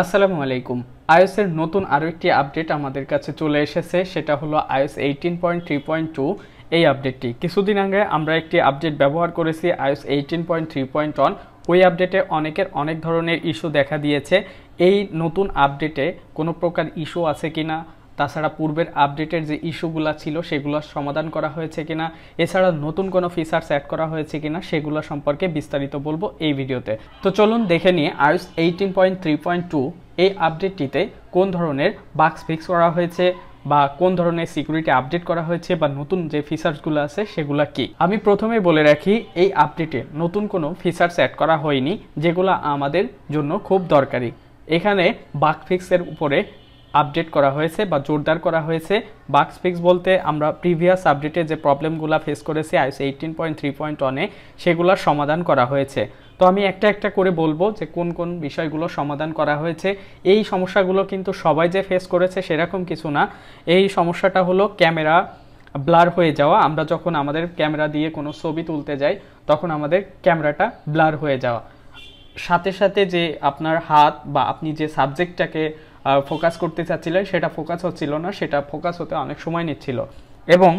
আসসালামু আলাইকুম। iOS এর নতুন আরও একটি আপডেট আমাদের কাছে চলে এসেছে, সেটা হলো iOS 18.3.2। এই আপডেটটি কিছুদিন আগে আমরা একটি আপডেট ব্যবহার করেছি iOS 18.3.1। ওই আপডেটে অনেকের অনেক ধরনের ইস্যু দেখা দিয়েছে। এই নতুন আপডেটে কোনো প্রকার ইস্যু আছে কিনা, তাছাড়া পূর্বের আপডেটের যে ইস্যুগুলো ছিল সেগুলো সমাধান করা হয়েছে কিনা, এছাড়া নতুন কোনো ফিচার্স অ্যাড করা হয়েছে কিনা সেগুলো সম্পর্কে বিস্তারিত বলবো এই ভিডিওতে। তো চলুন দেখে নিয়ে iOS 18.3.2 এই আপডেটটিতে কোন ধরনের বাগস ফিক্স করা হয়েছে বা কোন ধরনের সিকিউরিটি আপডেট করা হয়েছে বা নতুন যে ফিচার্সগুলো আছে সেগুলো কি। আমি প্রথমেই বলে রাখি, এই আপডেটে নতুন কোনো ফিচার্স অ্যাড করা হয়নি যেগুলো আমাদের জন্য খুব দরকারি। এখানে বাগ ফিক্সের উপরে আপডেট করা হয়েছে বা জোরদার করা হয়েছে। বাগস ফিক্স বলতে আমরা প্রিভিয়াস আপডেটে যে প্রবলেমগুলো ফেস করেছি iOS 18.3.1-এ সেগুলোর সমাধান করা হয়েছে। তো আমি একটা একটা করে বলবো যে কোন কোন বিষয়গুলো সমাধান করা হয়েছে। এই সমস্যাগুলো কিন্তু সবাই যে ফেস করেছে সেরকম কিছু না। এই সমস্যাটা হলো ক্যামেরা ব্লার হয়ে যাওয়া। আমরা যখন আমাদের ক্যামেরা দিয়ে কোনো ছবি তুলতে যাই তখন আমাদের ক্যামেরাটা ব্লার হয়ে যাওয়া, সাথে সাথে যে আপনার হাত বা আপনি যে সাবজেক্টটাকে ফোকাস করতে চাচ্ছিলেন সেটা ফোকাস হচ্ছিল না, সেটা ফোকাস হতে অনেক সময় নিচ্ছিল। এবং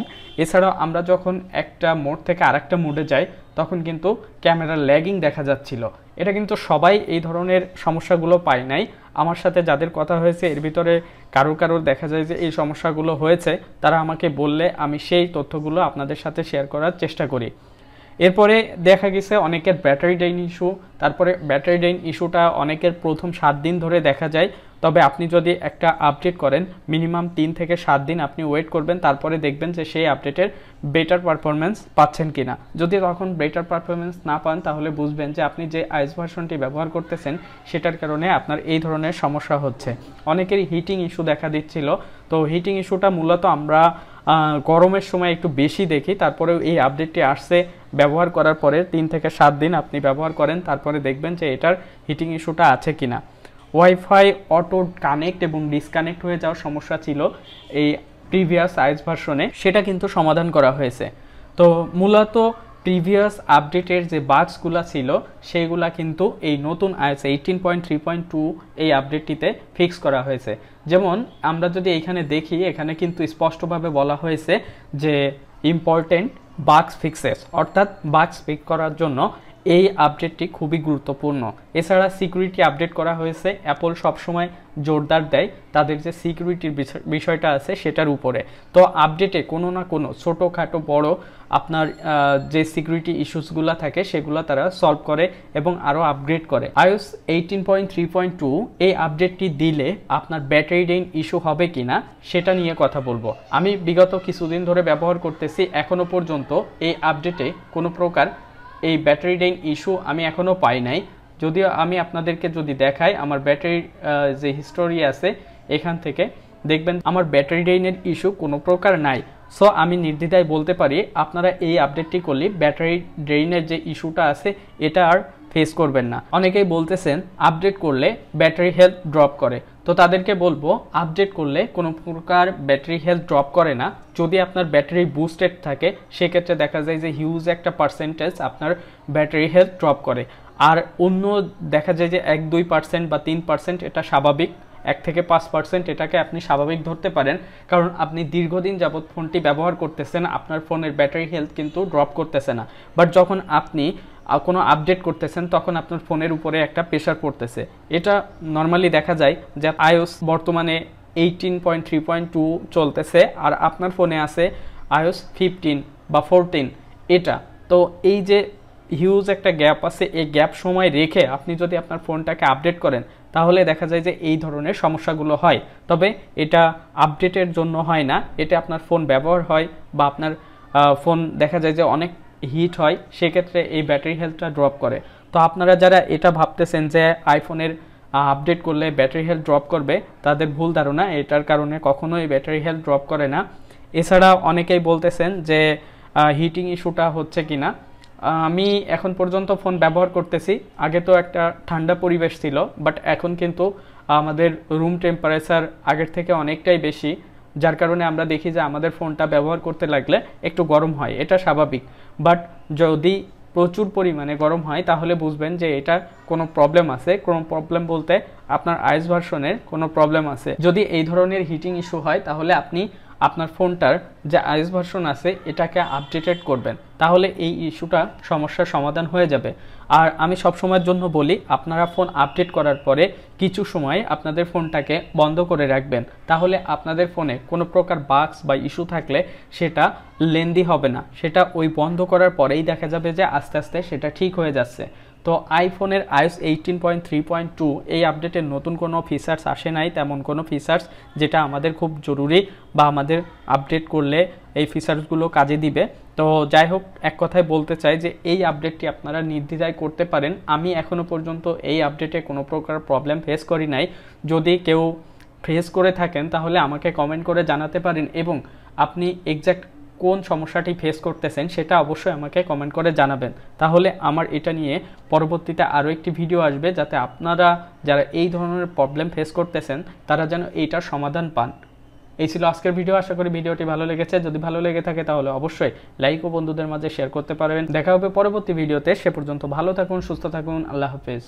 এছাড়াও আমরা যখন একটা মোড থেকে আরেকটা মোডে যাই তখন কিন্তু ক্যামেরার ল্যাগিং দেখা যাচ্ছিল। এটা কিন্তু সবাই এই ধরনের সমস্যাগুলো পায় নাই। আমার সাথে যাদের কথা হয়েছে এর ভিতরে কারোর দেখা যায় যে এই সমস্যাগুলো হয়েছে, তারা আমাকে বললে আমি সেই তথ্যগুলো আপনাদের সাথে শেয়ার করার চেষ্টা করি। এরপরে দেখা গেছে অনেকের ব্যাটারি ড্রেইন ইস্যু। তারপরে ব্যাটারি ড্রেইন ইস্যুটা অনেকের প্রথম 7 দিন ধরে দেখা যায়। তবে আপনি যদি একটা আপডেট করেন মিনিমাম 3 থেকে 7 দিন আপনি ওয়েট করবেন, তারপরে দেখবেন যে সেই আপডেটের বেটার পারফরমেন্স পাচ্ছেন কিনা। যদি তখন বেটার পারফরমেন্স না পান তাহলে বুঝবেন যে আপনি যে iOS ভার্সনটি ব্যবহার করতেছেন সেটার কারণে আপনার এই ধরনের সমস্যা হচ্ছে। অনেকেরই হিটিং ইস্যু দেখা দিচ্ছিল। তো হিটিং ইস্যুটা মূলত আমরা গরমের সময় একটু বেশি দেখি। তারপরেও এই আপডেটটি আসছে, ব্যবহার করার পরে 3 থেকে 7 দিন আপনি ব্যবহার করেন, তারপরে দেখবেন যে এটার হিটিং ইস্যুটা আছে কিনা। ওয়াইফাই অটো কানেক্ট এবং ডিসকানেক্ট হয়ে যাওয়ার সমস্যা ছিল এই প্রিভিয়াস iOS ভার্সনে, সেটা কিন্তু সমাধান করা হয়েছে। তো মূলত প্রিভিয়াস আপডেটের যে বাগসগুলো ছিল সেইগুলা কিন্তু এই নতুন iOS 18.3.2 এই আপডেটটিতে ফিক্স করা হয়েছে। যেমন আমরা যদি এখানে দেখি, এখানে কিন্তু স্পষ্টভাবে বলা হয়েছে যে ইম্পর্টেন্ট বাগস ফিক্সেস, অর্থাৎ বাগস ফিক্স করার জন্য এই আপডেটটি খুবই গুরুত্বপূর্ণ। এছাড়া সিকিউরিটি আপডেট করা হয়েছে। অ্যাপল সবসময় জোরদার দেয় তাদের যে সিকিউরিটির বিষয়টা আছে সেটার উপরে। তো আপডেটে কোনো না কোনো ছোটোখাটো বড় আপনার যে সিকিউরিটি ইস্যুসগুলো থাকে সেগুলো তারা সলভ করে এবং আরও আপগ্রেড করে। iOS 18.3.2 এই আপডেটটি দিলে আপনার ব্যাটারি ড্রেইন ইস্যু হবে কিনা সেটা নিয়ে কথা বলবো। আমি বিগত কিছুদিন ধরে ব্যবহার করতেছি, এখনও পর্যন্ত এই আপডেটে কোনো প্রকার এই ব্যাটারি ড্রেইন ইস্যু আমি এখনও পাই নাই। যদিও আমি আপনাদেরকে যদি দেখাই আমার ব্যাটারির যে হিস্টোরি আছে এখান থেকে দেখবেন আমার ব্যাটারি ড্রেইনের ইস্যু কোনো প্রকার নাই। সো আমি নির্দ্বিধায় বলতে পারি আপনারা এই আপডেটটি করলে ব্যাটারি ড্রেইনের যে ইস্যুটা আছে এটা আর ফেস করবেন না। অনেকেই বলতেছেন আপডেট করলে ব্যাটারি হেলথ ড্রপ করে। তো তাদেরকে বলবো আপডেট করলে কোনো প্রকার ব্যাটারি হেলথ ড্রপ করে না। যদি আপনার ব্যাটারি বুস্টেড থাকে সেক্ষেত্রে দেখা যায় যে হিউজ একটা পার্সেন্টেজ আপনার ব্যাটারি হেলথ ড্রপ করে। আর অন্য দেখা যায় যে 1-2% বা 3% এটা স্বাভাবিক। 1 থেকে 5% এটাকে আপনি স্বাভাবিক ধরতে পারেন, কারণ আপনি দীর্ঘদিন যাবৎ ফোনটি ব্যবহার করতেছেন, আপনার ফোনের ব্যাটারি হেলথ কিন্তু ড্রপ করতেছে না। বাট যখন আপনি কোনো আপডেট করতেছেন তখন আপনার ফোনের উপরে একটা প্রেশার পড়তেছে। এটা নর্মালি দেখা যায় যে iOS বর্তমানে 18.3.2 চলতেছে আর আপনার ফোনে আছে iOS 15 বা 14 এটা। তো এই যে হিউজ একটা গ্যাপ আছে, এই গ্যাপ সময় রেখে আপনি যদি আপনার ফোনটাকে আপডেট করেন তাহলে দেখা যায় যে এই ধরনের সমস্যাগুলো হয়। তবে এটা আপডেটের জন্য হয় না, এটা আপনার ফোন ব্যবহার হয় বা আপনার ফোন দেখা যায় যে অনেক হিট হয়, সেক্ষেত্রে এই ব্যাটারি হেলথটা ড্রপ করে। তো আপনারা যারা এটা ভাবতেছেন যে আইফোনের আপডেট করলে ব্যাটারি হেলথ ড্রপ করবে, তাদের ভুল ধারণা। এটার কারণে কখনোই ব্যাটারি হেলথ ড্রপ করে না। এছাড়া অনেকেই বলতেছেন যে হিটিং ইস্যুটা হচ্ছে কিনা। আমি এখন পর্যন্ত ফোন ব্যবহার করতেছি, আগে তো একটা ঠান্ডা পরিবেশ ছিল, বাট এখন কিন্তু আমাদের রুম টেম্পারেচার আগের থেকে অনেকটাই বেশি, যার কারণে আমরা দেখি যে আমাদের ফোনটা ব্যবহার করতে লাগলে একটু গরম হয়, এটা স্বাভাবিক। বাট যদি প্রচুর পরিমাণে গরম হয় তাহলে বুঝবেন যে এটা কোনো প্রবলেম আছে। কোনো প্রবলেম বলতে আপনার iOS ভার্সনের কোনো প্রবলেম আছে। যদি এই ধরনের হিটিং ইস্যু হয় তাহলে আপনি আপনার ফোনটার যে iOS ভার্সন আছে এটাকে আপডেটেড করবেন, তাহলে এই ইস্যুটা সমস্যার সমাধান হয়ে যাবে। আর আমি সব সময়ের জন্য বলি, আপনারা ফোন আপডেট করার পরে কিছু সময় আপনাদের ফোনটাকে বন্ধ করে রাখবেন, তাহলে আপনাদের ফোনে কোনো প্রকার বাগস বা ইস্যু থাকলে সেটা লেন্দি হবে না, সেটা ওই বন্ধ করার পরেই দেখা যাবে যে আস্তে আস্তে সেটা ঠিক হয়ে যাচ্ছে। তো আইফোনের iOS 18.3.2 এই আপডেটের নতুন কোনো ফিচার্স আসে নাই, তেমন কোনো ফিচার্স যেটা আমাদের খুব জরুরি বা আমাদের আপডেট করলে এই ফিচার্সগুলো কাজে দিবে। তো যাই হোক, এক কথায় বলতে চাই যে এই আপডেটটি আপনারা নির্দ্বিধায় করতে পারেন। আমি এখনও পর্যন্ত এই আপডেটে কোনো প্রকার প্রবলেম ফেস করি নাই। যদি কেউ ফেস করে থাকেন তাহলে আমাকে কমেন্ট করে জানাতে পারেন, এবং আপনি এক্স্যাক্ট কোন সমস্যাটি ফেস করতেছেন সেটা অবশ্যই আমাকে কমেন্ট করে জানাবেন। তাহলে আমার এটা নিয়ে পরবর্তীতে আরও একটি ভিডিও আসবে, যাতে আপনারা যারা এই ধরনের প্রবলেম ফেস করতেছেন তারা যেন এইটার সমাধান পান। এই ছিল আজকের ভিডিও। আশা করি ভিডিওটি ভালো লেগেছে। যদি ভালো লেগে থাকে তাহলে অবশ্যই লাইক ও বন্ধুদের মাঝে শেয়ার করতে পারবেন। দেখা হবে পরবর্তী ভিডিওতে। সে পর্যন্ত ভালো থাকুন, সুস্থ থাকুন। আল্লাহ হাফেজ।